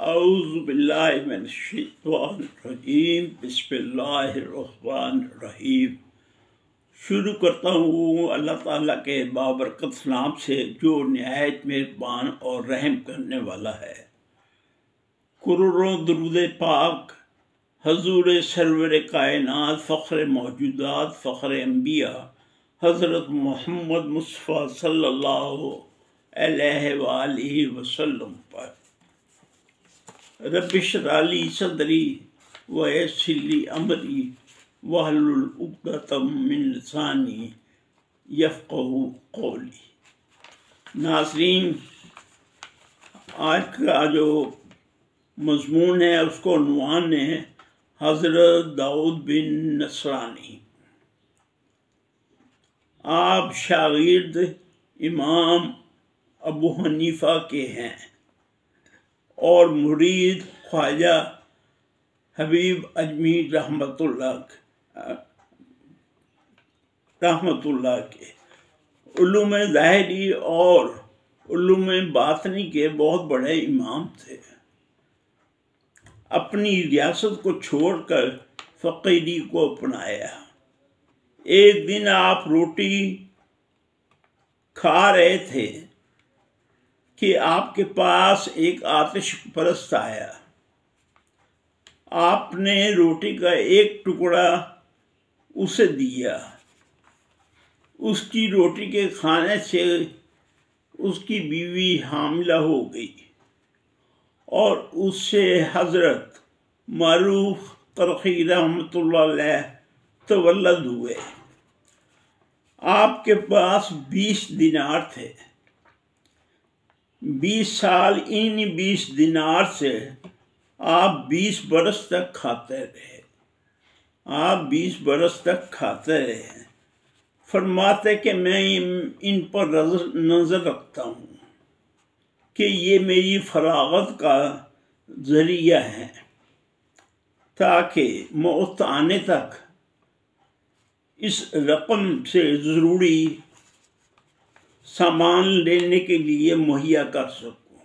اعوذ باللہ من الشیطان الرجیم بسم اللہ الرحمن الرحیم۔ شروع کرتا ہوں اللہ تعالیٰ کے بابرکت نام سے جو نہایت مہربان اور رحم کرنے والا ہے۔ کروڑوں درود پاک حضور سرور کائنات فخر موجودات فخر انبیاء حضرت محمد مصطفیٰ صلی اللہ علیہ وآلہ وسلم پر۔ رب اشرح لی صدری ویسر لی امری واحلل عقدۃ من لسانی یفقہوا قولی۔ ناظرین، آج کا جو مضمون ہے اس کو عنوان ہے حضرت داؤد بن نصرانی۔ آپ شاگرد امام ابو حنیفہ کے ہیں اور مرید خواجہ حبیب اجمیری رحمۃ اللہ کے۔ علوم ظاہری اور علوم باطنی کے بہت بڑے امام تھے۔ اپنی ریاست کو چھوڑ کر فقیری کو اپنایا۔ ایک دن آپ روٹی کھا رہے تھے کہ آپ کے پاس ایک آتش پرست آیا۔ آپ نے روٹی کا ایک ٹکڑا اسے دیا۔ اس کی روٹی کے کھانے سے اس کی بیوی حاملہ ہو گئی اور اس سے حضرت معروف قرخی رحمۃ اللہ علیہ تولد ہوئے۔ آپ کے پاس 20 دینار تھے۔ 20 سال ان 20 دینار سے آپ 20 برس تک کھاتے رہے۔ آپ 20 برس تک کھاتے رہے۔ فرماتے کہ میں ان پر نظر رکھتا ہوں کہ یہ میری فراغت کا ذریعہ ہے تاکہ موت آنے تک اس رقم سے ضروری سامان لینے کے لیے مہیا کر سکوں۔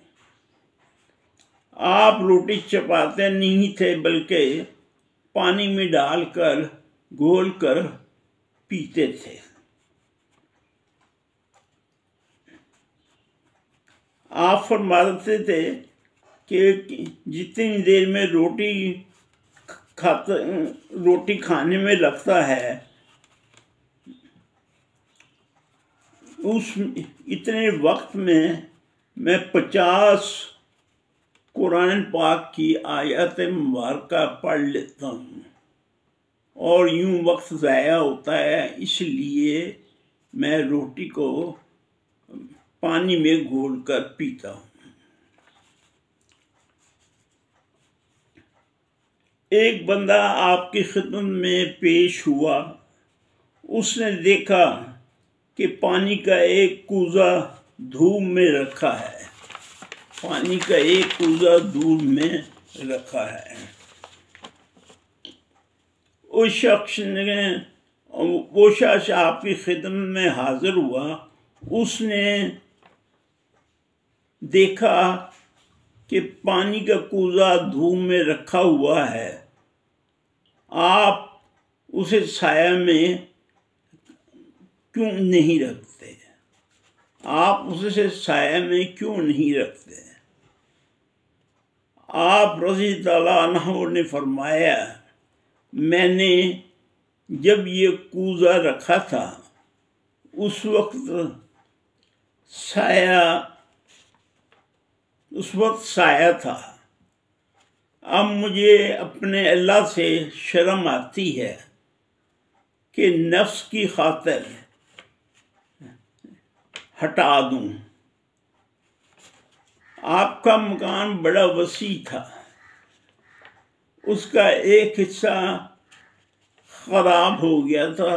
آپ روٹی چباتے نہیں تھے بلکہ پانی میں ڈال کر گھول کر پیتے تھے۔ آپ فرماتے تھے کہ جتنی دیر میں روٹی کھانے میں لگتا ہے اتنے وقت میں 50 قرآن پاک کی آیات مبارکہ پڑھ لیتا ہوں اور یوں وقت ضائع ہوتا ہے، اس لیے میں روٹی کو پانی میں گھول کر پیتا ہوں۔ ایک بندہ آپ کی خدمت میں پیش ہوا۔ اس نے دیکھا کہ پانی کا ایک کوزہ دھوپ میں رکھا ہے۔ پانی کا ایک کوزہ دھوپ میں رکھا ہے۔ وہ شخص آپ کی خدمت میں حاضر ہوا۔ اس نے دیکھا کہ پانی کا کوزہ دھوپ میں رکھا ہوا ہے۔ آپ اسے سایہ میں کیوں نہیں رکھتے؟ آپ اسے سایہ میں کیوں نہیں رکھتے؟ آپ رضی اللہ عنہ نے فرمایا، میں نے جب یہ کوزہ رکھا تھا اس وقت سایہ تھا۔ اب مجھے اپنے اللہ سے شرم آتی ہے کہ نفس کی خاطر ہٹا دوں۔ آپ کا مکان بڑا وسیع تھا، اس کا ایک حصہ خراب ہو گیا تھا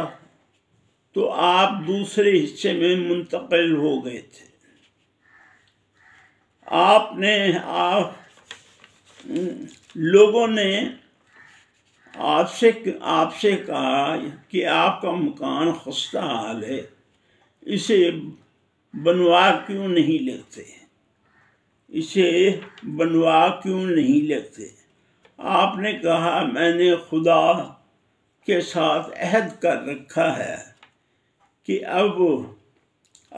تو آپ دوسرے حصے میں منتقل ہو گئے تھے۔ لوگوں نے آپ سے کہا کہ آپ کا مکان خستہ حال ہے، اسے بنوا کیوں نہیں لیتے؟ اسے بنوا کیوں نہیں لیتے؟ آپ نے کہا میں نے خدا کے ساتھ عہد کر رکھا ہے کہ اب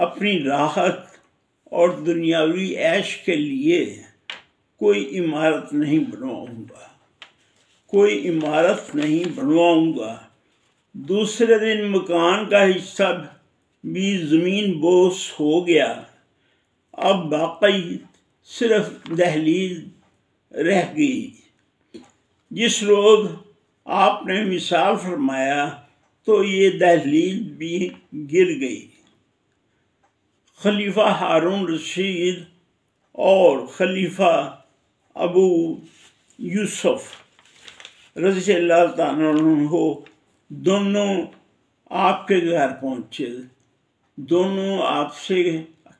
اپنی راحت اور دنیاوی عیش کے لیے کوئی عمارت نہیں بنواؤں گا، کوئی عمارت نہیں بنواؤں گا۔ دوسرے دن مکان کا حصہ بھی زمین بوس ہو گیا، اب باقی صرف دہلیز رہ گئی۔ جس روز آپ نے وصال فرمایا تو یہ دہلیز بھی گر گئی۔ خلیفہ ہارون رشید اور خلیفہ ابو یوسف رضی اللہ تعالیٰ عنہ دونوں آپ کے گھر پہنچے، دونوں آپ سے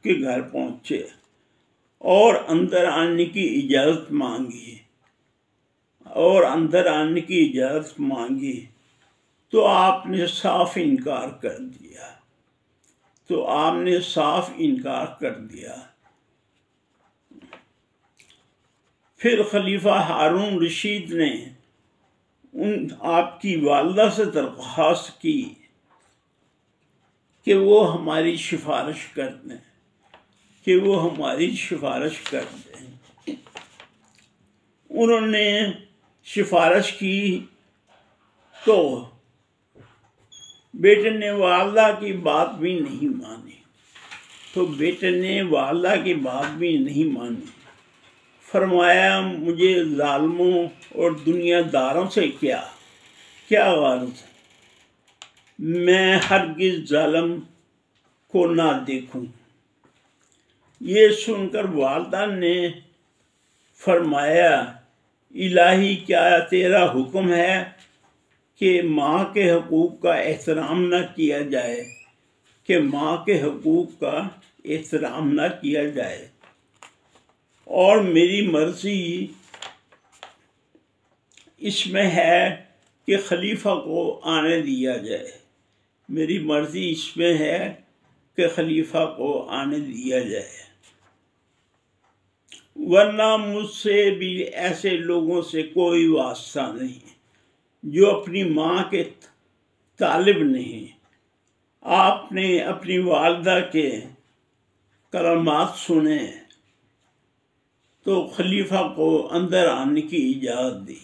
کے گھر پہنچے اور اندر آنے کی اجازت مانگی، تو آپ نے صاف انکار کر دیا۔ پھر خلیفہ ہارون رشید نے آپ کی والدہ سے درخواست کی کہ وہ ہماری سفارش کر دیں، انہوں نے سفارش کی تو بیٹے نے والدہ کی بات بھی نہیں مانی، فرمایا مجھے ظالموں اور دنیا داروں سے کیا غرض؟ میں ہرگز ظالم کو نہ دیکھوں۔ یہ سن کر والدہ نے فرمایا الہی کیا تیرا حکم ہے کہ ماں کے حقوق کا احترام نہ کیا جائے اور میری مرضی اس میں ہے کہ خلیفہ کو آنے دیا جائے، ورنہ مجھ سے بھی ایسے لوگوں سے کوئی واسطہ نہیں جو اپنی ماں کے طالب نہیں۔ آپ نے اپنی والدہ کے کلمات سنے تو خلیفہ کو اندر آنے کی اجازت دی۔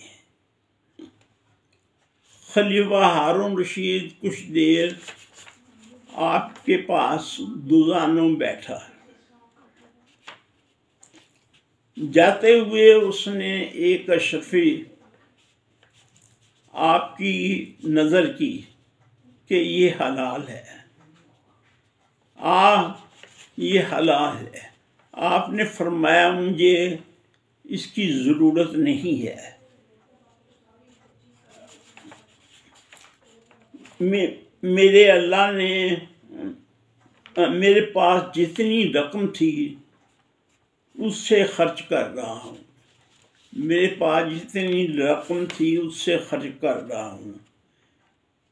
خلیفہ ہارون رشید کچھ دیر آپ کے پاس دوزانوں بیٹھا، جاتے ہوئے اس نے ایک اشرفی آپ کی نظر کی کہ یہ حلال ہے۔ آپ نے فرمایا مجھے اس کی ضرورت نہیں ہے، میرے اللہ نے میرے پاس جتنی رقم تھی اس سے خرچ کر رہا ہوں،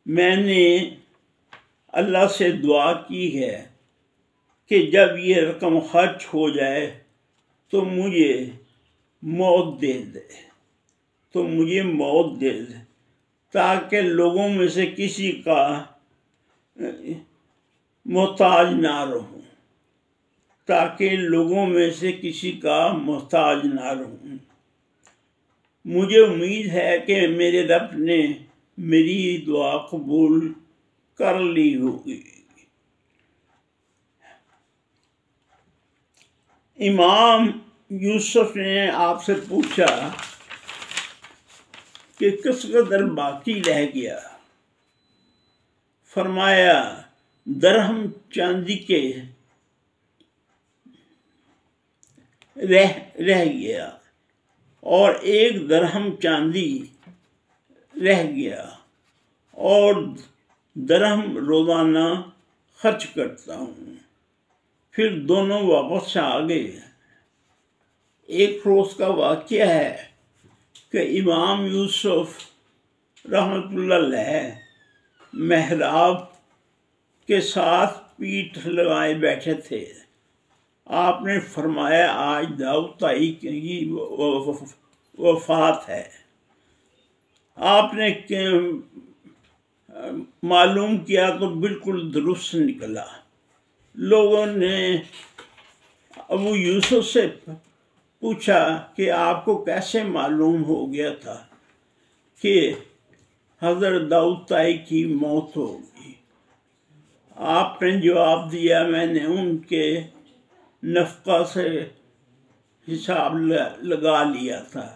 میں نے اللہ سے دعا کی ہے کہ جب یہ رقم خرچ ہو جائے تو مجھے موت دے دے تاکہ لوگوں میں سے کسی کا محتاج نہ رہوں، مجھے امید ہے کہ میرے رب نے میری دعا قبول کر لی ہوگی۔ امام یوسف نے آپ سے پوچھا کہ کس قدر باقی رہ گیا؟ فرمایا درہم چاندی کے رہ گیا اور 1 درہم چاندی رہ گیا اور درہم روزانہ خرچ کرتا ہوں۔ پھر دونوں واپس آ گئے۔ ایک روز کا واقعہ ہے کہ امام یوسف رحمۃ اللہ علیہ محراب کے ساتھ پیٹھ لگائے بیٹھے تھے آپ نے فرمایا آج داؤد طائی کی وفات ہے. آپ نے معلوم کیا تو بالکل درست نکلا. لوگوں نے ابو یوسف سے پوچھا کہ آپ کو کیسے معلوم ہو گیا تھا کہ حضرت داؤد طائی کی موت ہوگی؟ آپ نے جواب دیا میں نے ان کے نفقہ سے حساب لگا لیا تھا.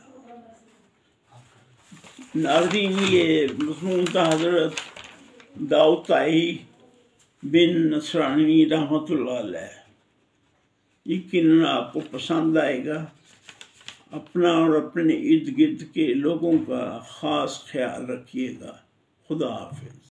ناظرین، یہ مضمون تھا حضرت داؤد طائی بن نصرانی رحمۃ اللہ علیہ. یقیناً آپ کو پسند آئے گا. اپنا اور اپنے ارد گرد کے لوگوں کا خاص خیال رکھیے گا. خدا حافظ.